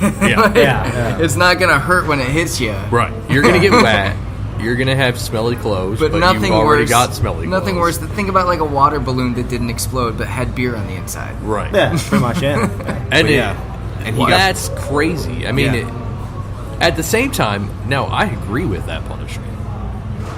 It's not going to hurt when it hits you. Right. You're going to get wet. You're going to have smelly clothes, but nothing you've already worse, got smelly nothing clothes. worse. Think about like a water balloon that didn't explode but had beer on the inside. Right. Yeah, pretty much, That's crazy. I mean, at the same time, now I agree with that punishment.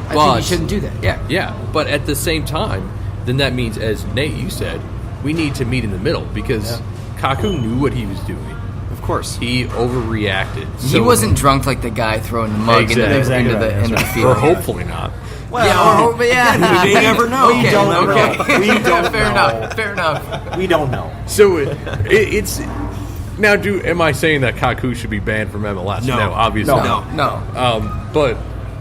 I think you shouldn't do that. Yeah. Yeah, but at the same time, then that means, as Nate, you said, we need to meet in the middle because Kaku knew what he was doing. Of course. He overreacted. He wasn't drunk like the guy throwing the mug into the field. Or hopefully not. Well, you never know. We don't know. We don't Fair enough. We don't know. So it's now. Am I saying that Kaku should be banned from MLS? No, obviously no. But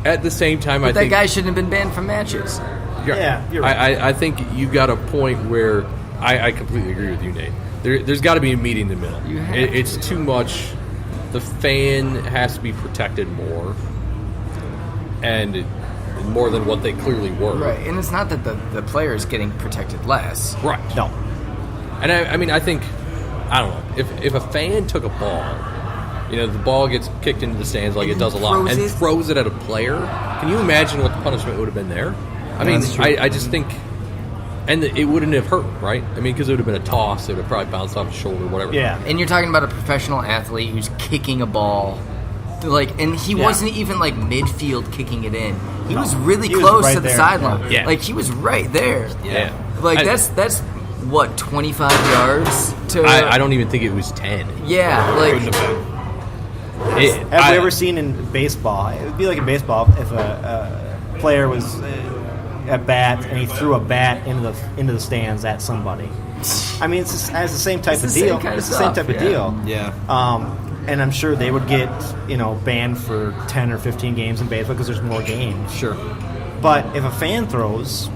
at the same time, I think that guy shouldn't have been banned from matches. Yeah, you're right. I think you got a point where I completely agree with you, Nate. There's got to be a meeting in the middle. It's too much. The fan has to be protected more, and more than what they clearly were. Right, and it's not that the player is getting protected less. Right. No. And I mean, I think, I don't know, if a fan took a ball, the ball gets kicked into the stands like it does a lot, and throws it at a player, can you imagine what the punishment would have been there? I mean, I just think... And it wouldn't have hurt, right? I mean, because it would have been a toss. It would have probably bounced off his shoulder, whatever. Yeah. And you're talking about a professional athlete who's kicking a ball. And he wasn't even, midfield kicking it in. He was really close to the sideline. Yeah. He was right there. Yeah. That's what, 25 yards? I don't even think it was 10. Yeah, Have we ever seen in baseball? It would be like in baseball if a player was at bat and he threw a bat into the stands at somebody. I mean, it's the same type of deal. It's the same type of deal. Yeah. And I'm sure they would get banned for 10 or 15 games in baseball because there's more games. Sure. But if a fan throws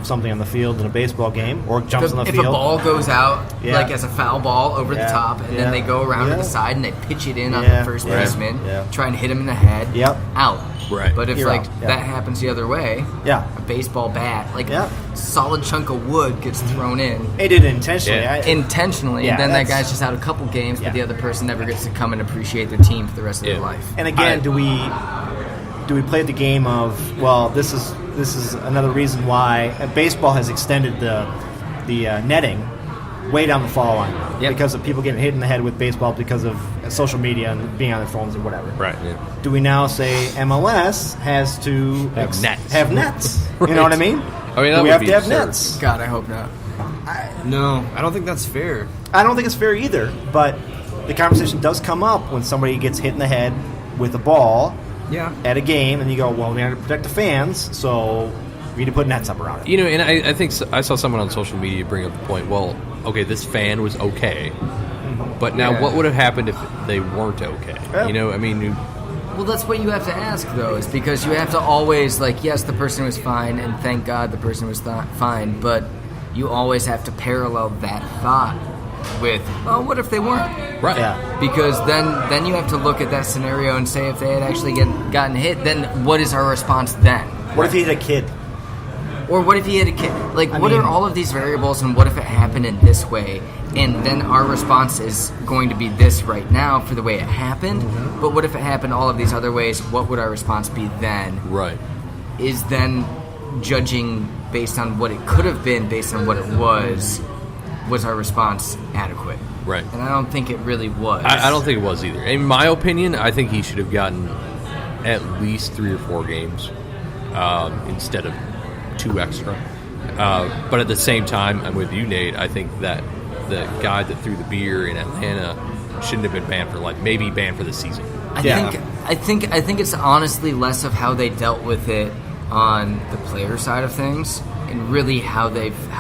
something on the field in a baseball game or jumps on the field, if a ball goes out as a foul ball over the top, and then they go around to the side and they pitch it in on the first baseman, try and hit him in the head, out. Right. But if that happens the other way, a baseball bat, a solid chunk of wood gets thrown in. They did it intentionally. Intentionally, and then that guy's just out a couple games, but the other person never gets to come and appreciate their team for the rest of their life. And again, do we play the game of, well, this is another reason why baseball has extended the netting way down the foul line because of people getting hit in the head with baseball because of social media and being on their phones or whatever. Right. Yeah. Do we now say MLS has to have nets? Have nets. Right. You know what I mean? I mean, do we have to have nets? God, I hope not. No, I don't think that's fair. I don't think it's fair either. But the conversation does come up when somebody gets hit in the head with a ball. Yeah. At a game, and you go, well, we have to protect the fans, so we need to put nets up around it. And I think I saw someone on social media bring up the point, well, okay, this fan was okay, but now what would have happened if they weren't okay? Yeah. Well, that's what you have to ask, though, is because you have to always, yes, the person was fine, and thank God the person was fine, but you always have to parallel that thought with, well, what if they weren't? Right. Yeah. Because then you have to look at that scenario and say if they had actually gotten hit, then what is our response then? What if he had a kid? Or what if he had a kid? What are all of these variables, and what if it happened in this way? And then our response is going to be this right now for the way it happened. Mm-hmm. But what if it happened all of these other ways? What would our response be then? Right. Is then judging based on what it could have been, based on what it was our response adequate? Right. And I don't think it really was. I don't think it was either. In my opinion, I think he should have gotten at least 3 or 4 games instead of 2 extra. But at the same time, I'm with you, Nate. I think that the guy that threw the beer in Atlanta shouldn't have been banned for maybe banned for the season. I think it's honestly less of how they dealt with it on the player side of things, and really how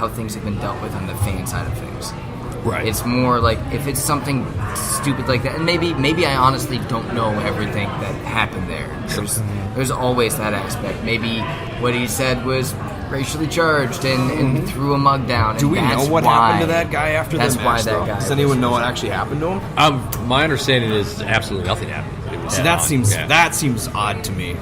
things have been dealt with on the fan side of things. Right. It's more if it's something stupid like that, and maybe I honestly don't know everything that happened there. There's always that aspect. Maybe what he said was racially charged and threw a mug down. Do we know what happened to that guy after the match? That's why that guy. Does anyone know what actually happened to him? My understanding is absolutely nothing happened. That seems odd to me.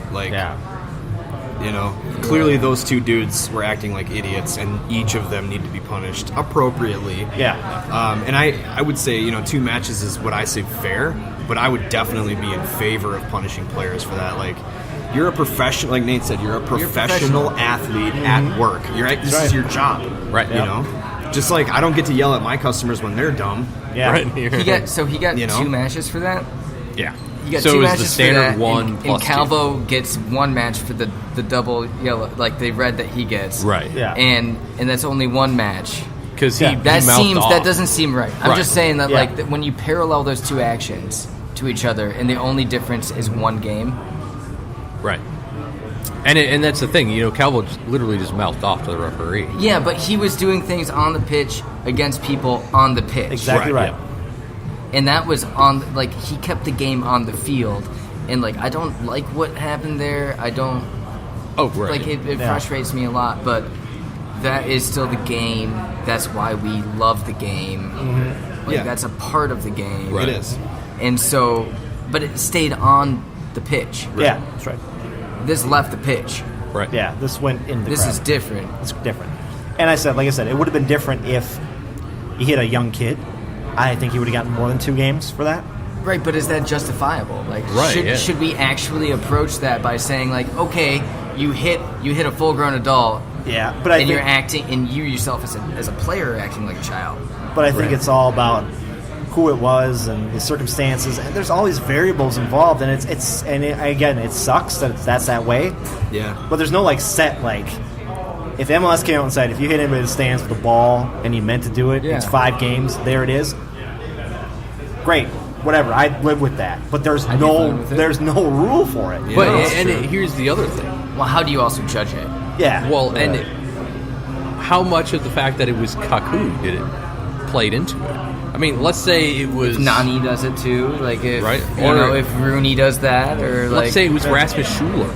Clearly those 2 dudes were acting like idiots, and each of them need to be punished appropriately. Yeah. And I would say, 2 matches is what I say fair. but I would definitely be in favor of punishing players for that. Like, you're a professional, like Nate said, you're a professional athlete at work. This is your job, right? You know, just like I don't get to yell at my customers when they're dumb. Yeah, right. He got 2 matches for that. Yeah. You got so 2 it was matches the standard for that, one and plus Calvo gets 1 match for the double yellow, like the red that he gets. Right. Yeah. And that's only 1 match. Because that doesn't seem right. I'm just saying that Yeah. that when you parallel those 2 actions to each other, and the only difference is 1 game. Right. And that's the thing, you know, Calvo literally just mouthed off to the referee. Yeah, but he was doing things on the pitch against people on the pitch. Exactly right. Yeah. And that was on, like, he kept the game on the field. And, like, I don't like what happened there. I don't... Oh, right. Like, it frustrates me a lot, but that is still the game. That's why we love the game. Mm-hmm. Like, that's a part of the game. Right. It is. And so... But it stayed on the pitch. Right. Yeah, that's right. This left the pitch. Right. Yeah, this went in the This crowd. is different. It's different. And like I said, it would have been different if he hit a young kid. I think he would have gotten more than 2 games for that. Right, but is that justifiable? Like, Right, should we actually approach that by saying, like, okay, you hit a full-grown adult, Yeah, but you're acting, and you yourself as a player are acting like a child. But I think it's all about who it was and the circumstances, and there's all these variables involved, and again, it sucks that that's that way. Yeah. But there's no set if MLS came out and said if you hit anybody in the stands with a ball and you meant to do it, it's 5 games. There it is. Great, whatever. I'd live with that. But there's no rule for it. But here's the other thing. Well, how do you also judge it? Yeah. Well, and how much of the fact that it was Kaku did it played into it? I mean, let's say it was Nani does it too, like if right, if Rooney does that, or let's say it was Rasmus Schuler.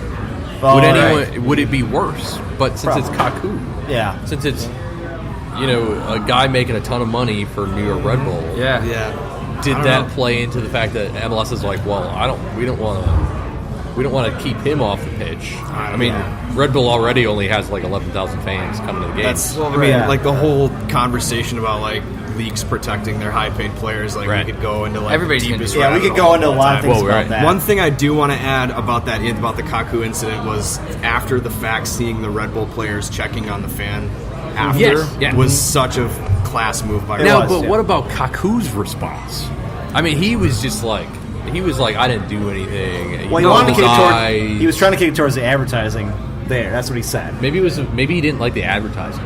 Would it be worse? But since it's Kaku, since it's a guy making a ton of money for New York Red Bull, did that play into the fact that MLS is like, well, we don't want to keep him off the pitch? I mean, Red Bull already only has like 11,000 fans coming to the game. Like the whole conversation about like leagues protecting their high-paid players, like we could go into like everybody's the deepest we could go into a lot of things about that. One thing I do want to add about the Kaku incident was after the fact, seeing the Red Bull players checking on the fan after was such a class move by what about Kaku's response? I mean, he was like, I didn't do anything. Well, he was trying to kick it towards the advertising there. That's what he said. Maybe he didn't like the advertising.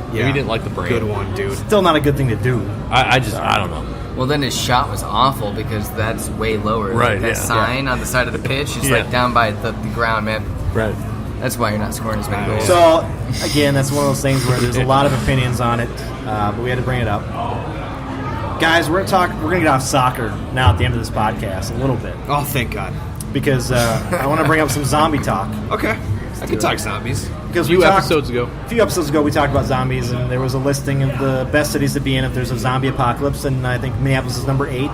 Maybe he didn't like the brand. Good one, dude. Still not a good thing to do. I don't know. Well, then his shot was awful because that's way lower. Right. Like that sign on the side of the pitch is like down by the ground, man. Right. That's why you're not scoring as many goals. So, again, that's one of those things where there's a lot of opinions on it, but we had to bring it up. Guys, we're gonna get off soccer now at the end of this podcast a little bit. Oh, thank God. Because I want to bring up some zombie talk. Okay. I can talk zombies. Because a few episodes ago, we talked about zombies, and there was a listing of the best cities to be in if there's a zombie apocalypse, and I think Minneapolis is number 8.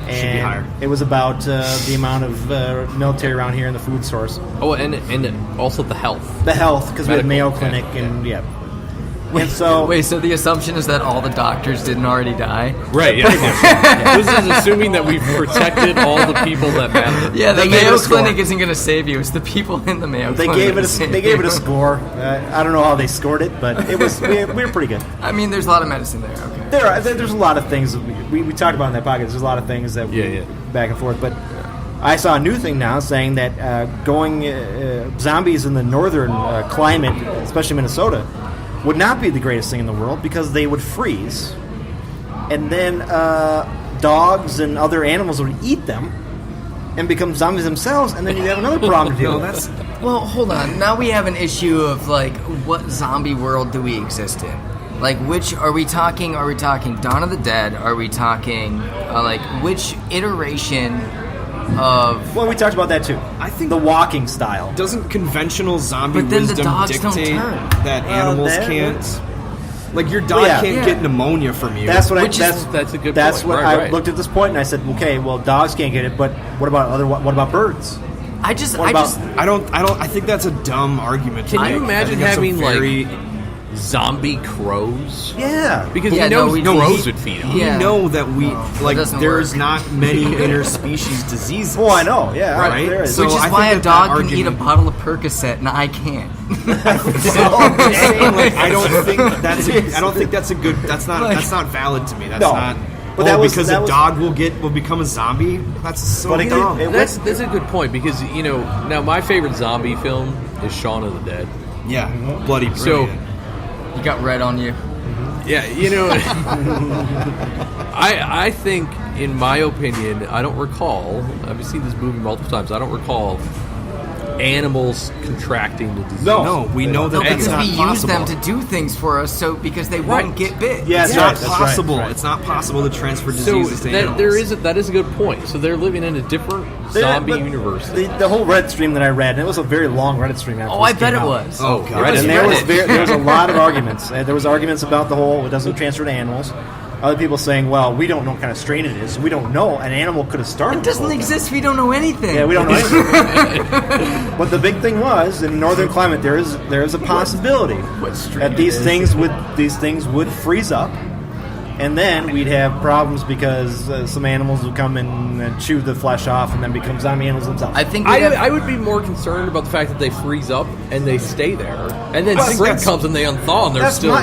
Should and be higher. It was about the amount of military around here and the food source. Oh, and also the health. The health, because we had Mayo Medical, Clinic, and Wait, so the assumption is that all the doctors didn't already die? Right, yeah. This is assuming that we've protected all the people that matter. Yeah, the Mayo Clinic isn't going to save you. It's the people in the Mayo Clinic. They gave it a score. I don't know how they scored it, but it was we were pretty good. I mean, there's a lot of medicine there. Okay. There's a lot of things that we talked about in that podcast. There's a lot of things that we back and forth, but I saw a new thing now saying that going zombies in the northern climate, especially Minnesota, would not be the greatest thing in the world because they would freeze, and then dogs and other animals would eat them and become zombies themselves, and then you'd have another problem to deal with. Well, hold on. Now we have an issue of, like, what zombie world do we exist in? Like, which are we talking? Are we talking Dawn of the Dead? Are we talking, like, which iteration of... Well, we talked about that, too. I think the walking style. Doesn't conventional zombie But then the wisdom dogs dictate don't turn. that animals can't... Like, your dog can't get pneumonia from you. That's what that's a good That's point. what I looked at this point and I said, okay, well, dogs can't get it, but what about birds? I think that's a dumb argument. Can you imagine having zombie crows. Yeah. Because crows would feed on. We know that there's work. not many interspecies diseases. Oh, I know. Yeah, right. There is. Which is I why think a dog that can eat a bottle of Percocet and I can't. I don't think that's a good. That's not valid to me. That's not. But because a dog will become a zombie. That's so dumb. That's a good point because now my favorite zombie film is Shaun of the Dead. Yeah, bloody brilliant. So You got red on you. yeah, I think, in my opinion, I don't recall. I've seen this movie multiple times. I don't recall animals contracting the disease. No, we know that because it's not we use possible. them to do things for us, because they won't get bit. Yeah, It's not possible. It's not possible to transfer diseases to animals. That is a good point. So they're living in a different zombie universe. The whole Reddit stream that I read, and it was a very long Reddit stream. Oh, I bet it was. Oh, God. And there was a lot of arguments. There was arguments about the whole, it doesn't transfer to animals. Other people saying, well, we don't know what kind of strain it is, so we don't know. An animal could have started. It doesn't exist. We don't know anything. Yeah, we don't know anything. But the big thing was, in northern climate, there is a possibility that these things would freeze up, and then we'd have problems because some animals would come in and chew the flesh off, and then become zombie animals themselves. I think I would be more concerned about the fact that they freeze up and they stay there, and then spring comes and they unthaw and they're still.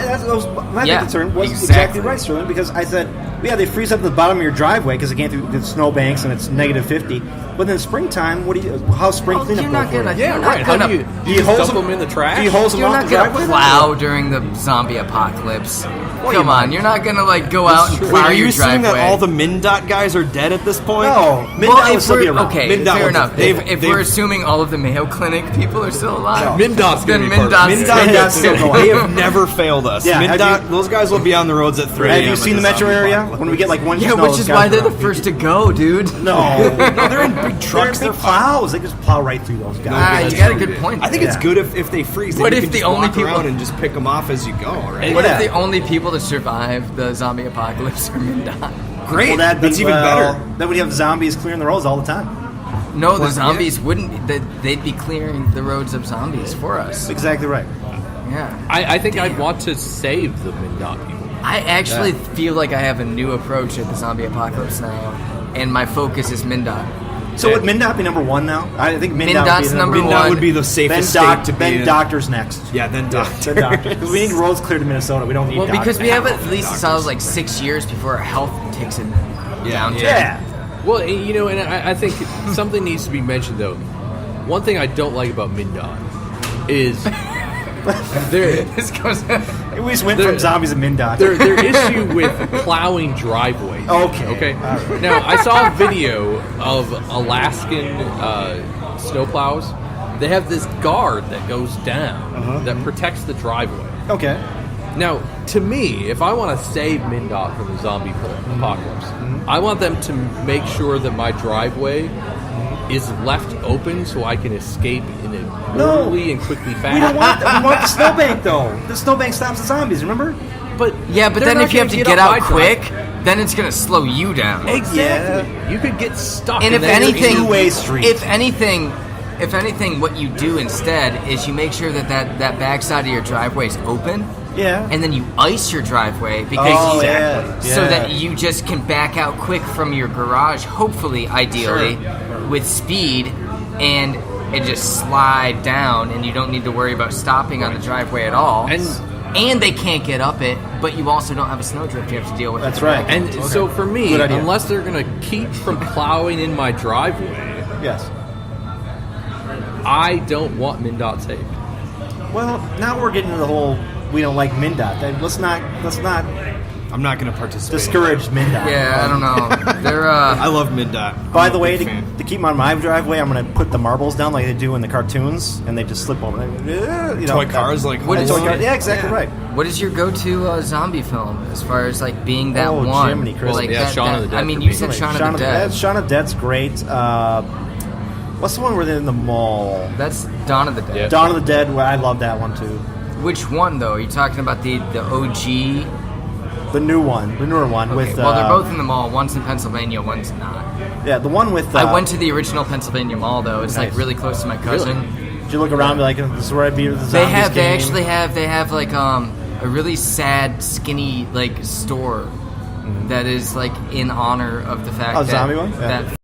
My big concern was exactly right, Sterling, because I said, yeah, they freeze up at the bottom of your driveway because they came through the snowbanks and it's negative 50. But then springtime, how's spring cleanup you're not go for gonna, you? Yeah, right. How do you dump them in the trash? Do you hose them You're off not the gonna driveway? plow during the zombie apocalypse. Come on, you're not gonna go out and plow Wait, are you your assuming driveway. that all the MnDOT guys are dead at this point? No, Well, will still be around. okay, MnDOT fair enough. they've- We're assuming all of the Mayo Clinic people are still alive, MnDOT's then gonna be part of it. MnDOT's still going. They have never failed us. Yeah, MnDOT, those guys will be on the roads at 3 a.m. Have you seen the metro area? When we get one Yeah, snow, which those is guys why are they're the around. first to go, dude. No, they're in big trucks. They're big plows. They just plow right through those guys. You got a good point. I think it's good if they freeze. What Then if you can the just only walk people- around and just pick them off as you go? Right? What Yeah. if the only people to survive the zombie apocalypse are MnDOT? Great. Well, That's even better. Then we'd have zombies clearing the roads all the time. No, the zombies wouldn't. They'd be clearing the roads of zombies for us. That's exactly right. Yeah. I think I'd want to save the MnDOT people. I actually feel like I have a new approach at the zombie apocalypse now, and my focus is MnDOT. So would MnDOT be number one now? I think MnDOT MnDOT's would be number one. one. MnDOT would be the safest state to be then in. doctors next. Yeah, then doctors. Then doctors. Because we need roads cleared in Minnesota. We don't need Well, doctors. because we have at least a solid 6 years before our health takes a downturn. Yeah. Well, and I think something needs to be mentioned, though. One thing I don't like about MnDOT is This goes. We just went from zombies to MnDOT. their issue with plowing driveways. Okay. Now, I saw a video of Alaskan snowplows. They have this guard that goes down that protects the driveway. Okay. Now, to me, if I want to save MnDOT from the zombie apocalypse, I want them to make sure that my driveway is left open so I can escape in a orderly and quickly fashion. We don't want that. We want the snowbank, though. The snowbank stops the zombies, remember? But Yeah, but they're then not if you have to gonna get up out my quick, driveway. then it's going to slow you down. Exactly. You could get stuck. And if then you're anything, two-way street. If anything, what you do instead is you make sure that backside of your driveway is open. Yeah. And then you ice your driveway because so that you just can back out quick from your garage, hopefully, ideally, with speed, and just slide down, and you don't need to worry about stopping on the driveway at all. And they can't get up it, but you also don't have a snowdrift you have to deal with. That's right. And so for me, Good idea. unless they're going to keep from plowing in my driveway, Yes. I don't want MnDOT saved. Well, now we're getting to the whole we don't like MnDOT. Let's not I'm not going to participate. discourage MnDOT. Yeah, I don't know. They're I love MnDOT. By I'm the a way, big fan. to keep on my driveway, I'm going to put the marbles down like they do in the cartoons, and they just slip over. Toy cars, like What is toy it? car. Yeah, exactly right. What is your go-to zombie film as far as being that Oh, one? Jiminy Christmas. Like Yeah, Shaun of the Dead I mean, for you me. said Shaun of the Dead. Shaun of the Dead's great. What's the one where they're in the mall? That's Dawn of the Dead. Yeah. Dawn of the Dead. Well, I love that one too. Which one though? Are you talking about the OG? The newer one with. Well, they're both in the mall. One's in Pennsylvania, one's not. Yeah, the one with. I went to the original Pennsylvania mall though. It's Nice. really close to my cousin. Did you look around and be like, "This is where I beat the zombies They game"? actually have like a really sad, skinny like store that is like in honor of the fact that Zombie one? that